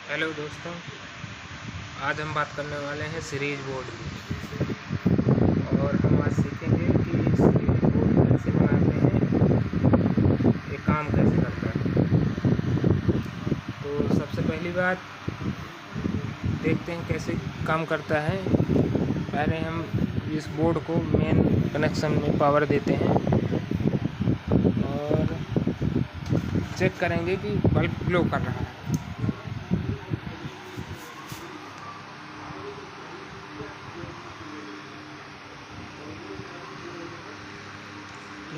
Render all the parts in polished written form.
Hello दोस्तों, आज हम बात करने वाले हैं सीरीज बोर्ड की। और हम आज सीखेंगे कि सीरीज बोर्ड कैसे बनाते हैं, ये काम कैसे करता है। तो सबसे पहली बात देखते हैं कैसे काम करता है। पहले हम इस बोर्ड को मेन कनेक्शन में पावर देते हैं और चेक करेंगे कि बल्ब ग्लो कर रहा है।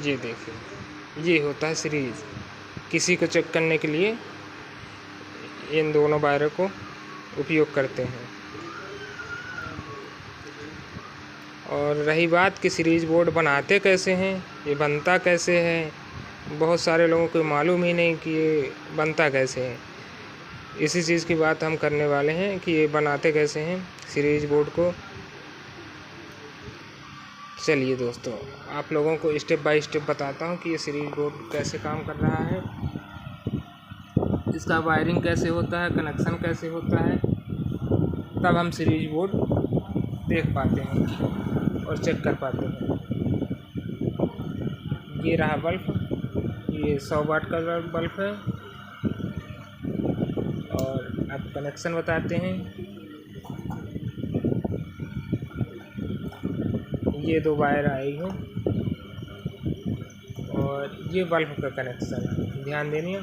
ये देखिए, ये होता है सीरीज। किसी को चेक करने के लिए इन दोनों वायरों को उपयोग करते हैं। और रही बात कि सीरीज बोर्ड बनाते कैसे हैं, ये बनता कैसे है, बहुत सारे लोगों को मालूम ही नहीं कि ये बनता कैसे है। इसी चीज़ की बात हम करने वाले हैं कि ये बनाते कैसे हैं सीरीज बोर्ड को। चलिए दोस्तों, आप लोगों को स्टेप बाय स्टेप बताता हूँ कि ये सीरीज बोर्ड कैसे काम कर रहा है, इसका वायरिंग कैसे होता है, कनेक्शन कैसे होता है। तब हम सीरीज बोर्ड देख पाते हैं और चेक कर पाते हैं। ये रहा बल्ब, ये 100 वाट का बल्ब है। और अब कनेक्शन बताते हैं। ये 2 वायर आई हैं और ये बल्ब का कनेक्शन ध्यान देनी है।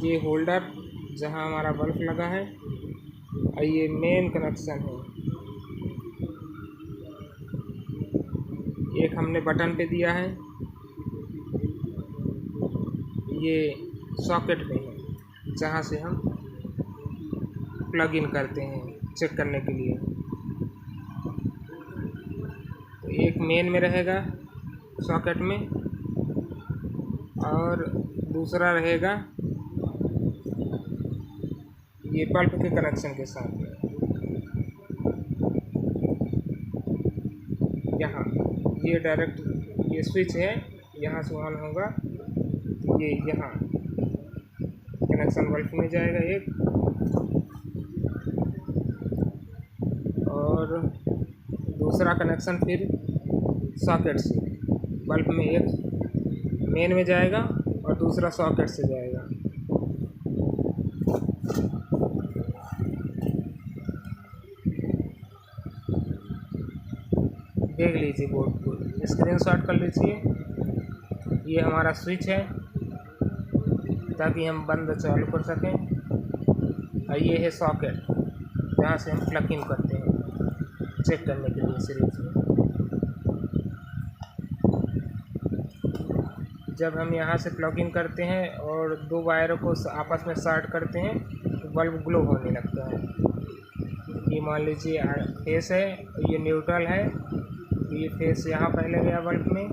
ये होल्डर जहां हमारा बल्ब लगा है और ये मेन कनेक्शन है। एक हमने बटन पे दिया है, ये सॉकेट में है जहाँ से हम प्लग इन करते हैं चेक करने के लिए। तो एक मेन में रहेगा सॉकेट में और दूसरा रहेगा ये बल्ब के कनेक्शन के साथ में। यहाँ ये डायरेक्ट ये स्विच है, यहाँ से ऑन होगा तो ये यहाँ कनेक्शन बल्ब में जाएगा एक, और दूसरा कनेक्शन फिर सॉकेट से बल्ब में एक मेन में जाएगा और दूसरा सॉकेट से जाएगा। देख लीजिए बोर्ड को, स्क्रीनशॉट कर लीजिए। ये हमारा स्विच है ताकि हम बंद चालू कर सकें, और ये है सॉकेट जहाँ से हम प्लग इन करते हैं चेक करने के लिए सीरीज में। जब हम यहाँ से प्लग इन करते हैं और 2 वायरों को आपस में शॉर्ट करते हैं तो बल्ब ग्लो होने लगता है। ये मान लीजिए फेस है, ये न्यूट्रल है, ये फेस यहाँ पहले गया बल्ब में।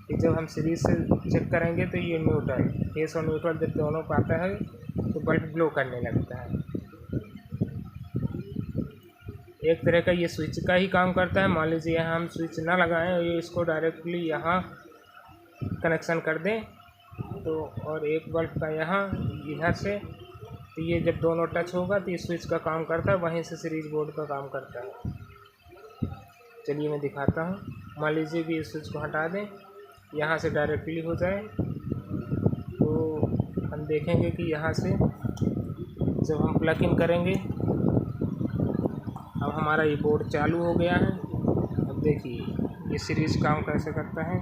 फिर जब हम सीरीज से चेक करेंगे तो ये न्यूट्रल, फेस और न्यूट्रल जब दोनों को आता है तो बल्ब ग्लो करने लगता है। एक तरह का ये स्विच का ही काम करता है। मान लीजिए यहाँ हम स्विच ना लगाएं और ये इसको डायरेक्टली यहाँ कनेक्शन कर दें तो, और एक बल्ब का यहाँ इधर से, तो ये जब दोनों टच होगा तो ये स्विच का काम करता है, वहीं से सीरीज बोर्ड का काम करता है। चलिए मैं दिखाता हूँ। मान लीजिए कि इस स्विच को हटा दें, यहाँ से डायरेक्टली हो जाए तो हम देखेंगे कि यहाँ से जब हम प्लग इन करेंगे, अब हमारा ये बोर्ड चालू हो गया है। अब देखिए ये सीरीज काम कैसे करता है।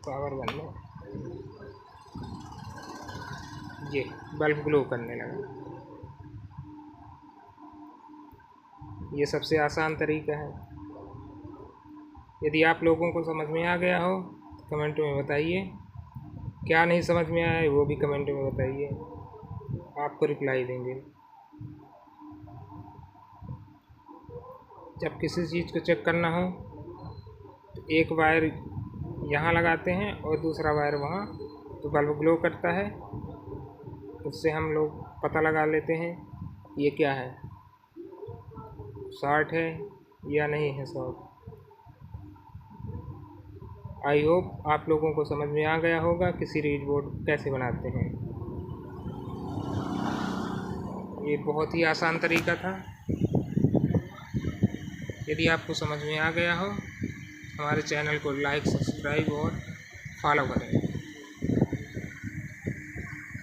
पावर बन में ये बल्ब ग्लो करने लगा। ये सबसे आसान तरीका है। यदि आप लोगों को समझ में आ गया हो तो कमेंट में बताइए, क्या नहीं समझ में आया है वो भी कमेंट में बताइए, आपको रिप्लाई देंगे। जब किसी चीज़ को चेक करना हो तो एक वायर यहाँ लगाते हैं और दूसरा वायर वहाँ, तो बल्ब ग्लो करता है। उससे हम लोग पता लगा लेते हैं ये क्या है, शॉर्ट है या नहीं है शॉर्ट। आई होप आप लोगों को समझ में आ गया होगा कि सीरीज बोर्ड कैसे बनाते हैं। ये बहुत ही आसान तरीका था। यदि आपको समझ में आ गया हो, हमारे चैनल को लाइक, सब्सक्राइब और फॉलो करें।